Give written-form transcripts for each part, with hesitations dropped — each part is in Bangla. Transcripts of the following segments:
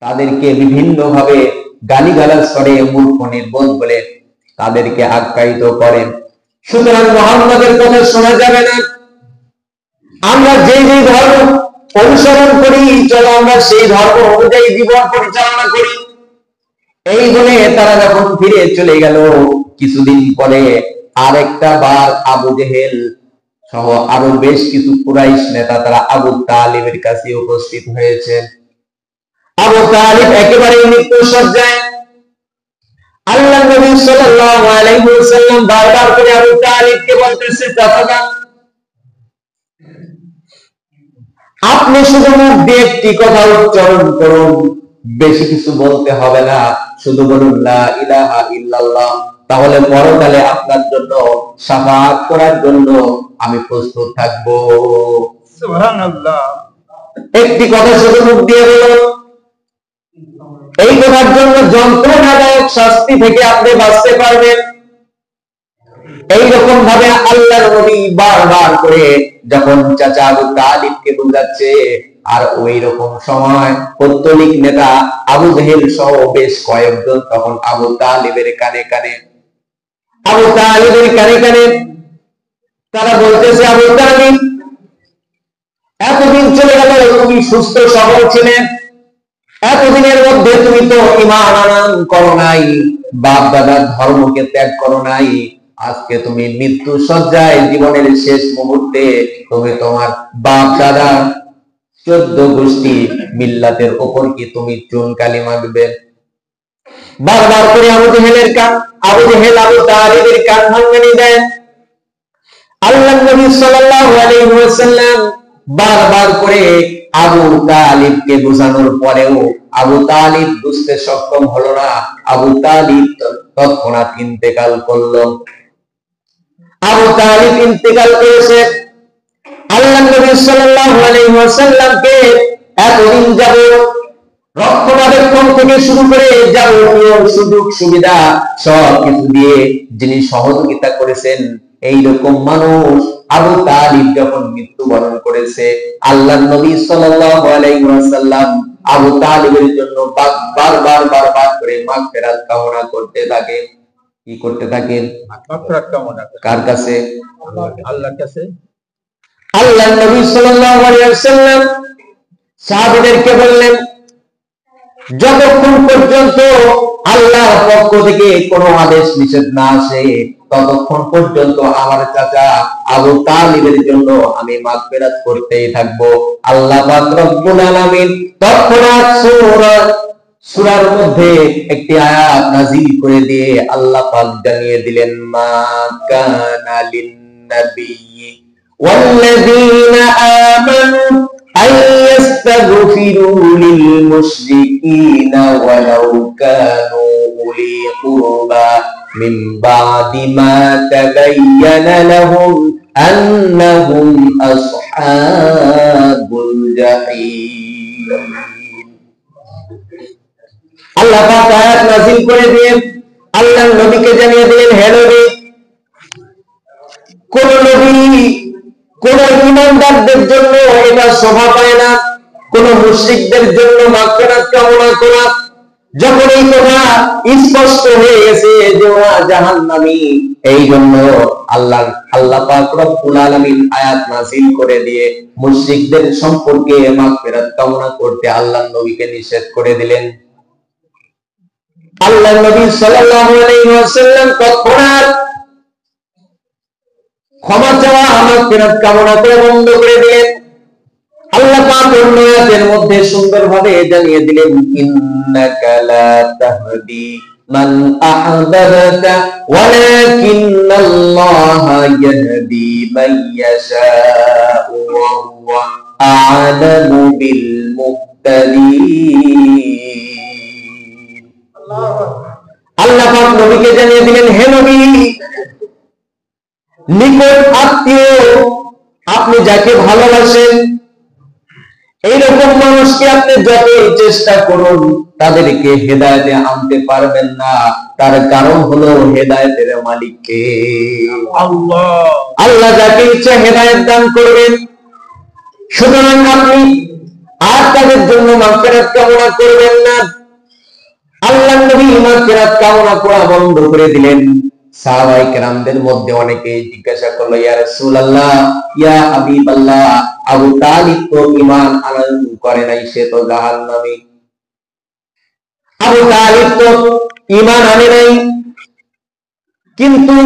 তাদেরকে বিভিন্ন ভাবে গালিগালাজ করে, মূর্খ নির্বোধ বলে তাদেরকে আখ্যায়িত করেন। সুতরাং মুহাম্মদের কথা শোনা যাবে না। আমরা যে যে ধর্ম অনুসরণ করি, চলো আমরা সেই ধর্ম অনুযায়ী জীবন পরিচালনা করি। এই বলে তারা যখন ফিরে চলে গেল, কিছুদিন পরে আরেকটা বার আবু জেহেল সহ আরো বেশ কিছু কুরাইশ নেতা তারা আবু তালিবের কাছে উপস্থিত হয়েছে। আবু তালিব একেবারে মৃত্যু সজ্জায়। আল্লাহ নবী সাল্লাল্লাহু আলাইহি ওয়াসাল্লাম বারবার করে আবু তালিবকে বলতেছে, চাচা আপনি শুধু মুখ দিয়ে একটি কথা উচ্চারণ করুন, বেশি কিছু বলতে হবে না, শুধু বলুন লা ইলাহা ইল্লাল্লাহ, তাহলে পরকালে আপনার জন্য শাফাআত করার জন্য আমি প্রস্তুত থাকব। সুবহানাল্লাহ। একটি কথা শুধু মুখ দিয়ে বলুন, এই কথার জন্য যন্ত্রণাদায়ক শাস্তি থেকে আপনি বাঁচতে পারবেন। এইরকম ভাবে আল্লাহর নবী বারবার করে যখন চাচা আবু তালিবকে বোঝাচ্ছে, আর ওই রকম সময় পৌত্তলিক নেতা আবু জেহেল সহ বেশ কয়েকজন তখন আবু তালিবের কানে কানে তারা বলতেছে, আবু তালিব এতদিন চলে গেল, তুমি সুস্থ সবল ছিলেন, এতদিনের মধ্যে তুমি তো ঈমান আনয়ন করো নাই, বাপ দাদার ধর্মকে ত্যাগ করো নাই, আজকে তুমি মৃত্যু সজ্জায়, জীবনের শেষ মুহূর্তে তুমি তোমার বাপ দাদা 14 গোষ্ঠী মিল্লাতের উপর কি তুমি চুন কালিমা দিবে? বারবার করে আবু জেহেল আবু তালিবের কান ভাঙানি দেয়। আল্লাহ নবী সাল্লাল্লাহু আলাইহি ওয়াসাল্লাম বারবার করে আবু তালিবকে বোঝানোর পরেও আবু তালিব বুঝতে সক্ষম হলো না। আবু তালিব তৎক্ষণাৎ ইন্তেকাল করলো। আবু তালিব ইন্তেকাল করেছে। আল্লাহ নবী সাল্লাল্লাহু আলাইহি ওয়াসাল্লামকে এতদিন যাবত রক্ষণাবেক্ষণ থেকে শুরু করে যাবতীয় সুযোগ সুবিধা সব কিছু দিয়ে যিনি সহযোগিতা করেছেন, এইরকম মানুষ আবু তালিব যখন মৃত্যুবরণ করেছে, আল্লাহ নবী সাল্লাল্লাহু আলাইহি ওয়াসাল্লাম আবু তালিবের জন্য বারবার করে মাগফিরাত কামনা করতে থাকে। কি করতে থাকেন? মাগফিরাত কামনা। কার কাছে? আল্লাহর কাছে। আল্লাহ নবী সাল্লাল্লাহু আলাইহি ওয়াসাল্লাম সাহাবীদেরকে বললেন, যতক্ষণ পর্যন্ত আল্লাহর পক্ষ থেকে কোনো আদেশ নিষেধ না আসে, ততক্ষণ পর্যন্ত আমার চাচা আবু তালিবের জন্য আমি মাগফিরাত করতেই থাকবো। আল্লাহ পাক রব্বুল আলামিন তৎক্ষণাৎ সূরার মধ্যে একটি আয়াত নাযিল করে দিয়ে আল্লাহ পাক জানিয়ে দিলেন, মা কানা লিন-নাবিয়্যি ওয়াল্লাযীনা আমানু أن يستغفروا للمشركين ولو كانوا أولي قربى من بعد ما تبين لهم أنهم أصحاب الجحيم। আল্লাহ পাক আয়াত নাযিল করে দিয়ে আল্লাহ নবীকে জানিয়ে দিলেন, হে নবী, কোন নবী কোন ঈমানদারদের জন্য এটা শোভা পায় না কোন মুশরিকদের জন্য মাগফিরাত কামনা করা। যখন এই কথা স্পষ্ট হয়ে গেছে যে ওরা জাহান্নামী, এই জন্য আল্লাহ পাক রব্বুল আলামিন আয়াত নাযিল করে দিয়ে মুশরিকদের সম্পর্কে মাগফিরাত কামনা করতে আল্লাহ নবীকে নিষেধ করে দিলেন। আল্লাহ নবী সাল্লাল্লাহু আলাইহি ওয়াসাল্লাম তৎক্ষণাৎ ক্ষমা চাওয়া, মাগফিরাত কামনা করে বন্ধ করে দিলেন। আল্লাহ পাক অন্য আয়াতের মধ্যে সুন্দরভাবে জানিয়ে দিলেন, ইন্নাকা লা তাহদি মান আহবাবতা ওয়ালাকিন্নাল্লাহা ইয়াহদি মান ইয়াশাউ ওয়া হুয়া আ'লামু বিল মুহতাদিন। আল্লাহ পাক নবীকে জানিয়ে দিলেন, হে নবী, নিকট আত্মীয় আপনি যাকে ভালোবাসেন এইরকম মানুষকে আপনি যতই চেষ্টা করুন তাদেরকে হেদায়েতে আনতে পারবেন না। তার কারণ হলো হেদায়েতের মালিক কে? আল্লাহ। আল্লাহ যাকে ইচ্ছা হেদায়েত দান করবেন। সুতরাং আপনি আর তাদের জন্য মাগফিরাত কামনা করবেন না। আল্লাহর নবী মাগফিরাত কামনা করা বন্ধ করে দিলেন। সাহাবায়ে কেরামদের মধ্যে অনেকে জিজ্ঞাসা করলো, ইয়া রাসূলুল্লাহ, ইয়া হাবিবাল্লাহ, আবু তালিব তো ঈমান আনয়ন করে নাই, সে তো জাহান্নামী। আবু তালিব তো ঈমান আনে নাই, কিন্তু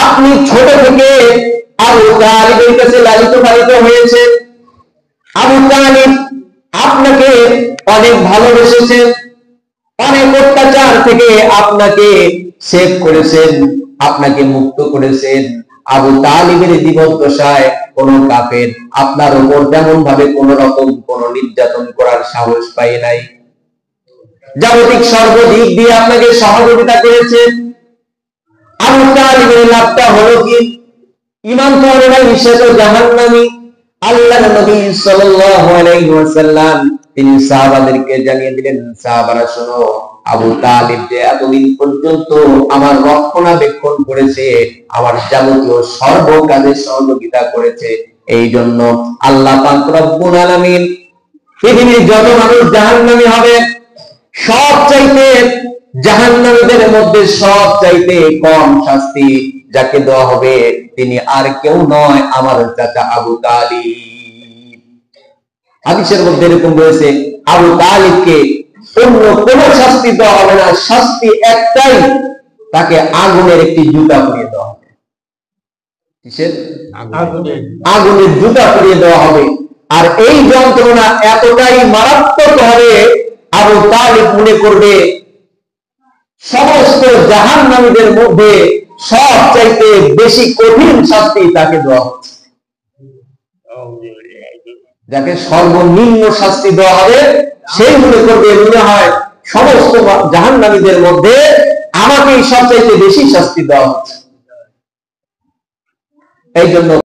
আপনি ছোট থেকে আবু তালিবের কাছে লালিত পালিত হয়েছে। আবু তালিব আপনাকে অনেক ভালোবেসেছেন, অনেক অত্যাচার থেকে আপনাকে সেভ করেছেন, আপনাকে মুক্ত করেছেন। আবু তালিবের জীবদ্দশায় কোন কাফের আপনার উপর তেমন ভাবে কোন রকম কোন নির্যাতন করার সাহস পায় নাই। জাগতিক সর্বদিক দিয়ে আপনাকে সহযোগিতা করেছে। আবু তালিবের লাভটা হলো কি? ঈমান তো আনে নাই, সে তো জাহান্নামী। আল্লাহর নবী সাল্লাল্লাহু আলাইহি ওয়াসাল্লাম তিনি সাহাবাদেরকে জানিয়ে দিলেন, সাহাবারা শোনো, আবু তালিব যে এতদিন পর্যন্ত আমার রক্ষণাবেক্ষণ করেছে, আমার যাবতীয় সর্ব কাজে সহযোগিতা করেছে, এই জন্য আল্লাহ পাক রব্বুল আলামিন পৃথিবীর যত মানুষ জাহান্নামী হবে, সব চাইতে জাহান্নামীদের মধ্যে সব চাইতে কম শাস্তি যাকে দেওয়া হবে তিনি আর কেউ নয়, আমার চাচা আবু তালিব। হাদিসের মধ্যে এরকম রয়েছে, আবু তালিবকে অন্য কোন শাস্তি দেওয়া হবে না, শাস্তি একটাই, তাকে আগুনের একটি জুতা পরিয়ে দেওয়া হবে। কিসের? আগুনের জুতা পরিয়ে দেওয়া হবে। আর এই যন্ত্রণা এতটাই মারাত্মক হবে, আবু তালিব মনে করবে সমস্ত জাহান্নামীদের মধ্যে সব চাইতে বেশি কঠিন শাস্তি তাকে দেওয়া হচ্ছে। যাকে সর্বনিম্ন শাস্তি দেওয়া হবে সেই মনে করবে মনে হয় সমস্ত জাহান্নামীদের মধ্যে আমাকেই সবচাইতে বেশি শাস্তি দেওয়া হচ্ছে। এই জন্য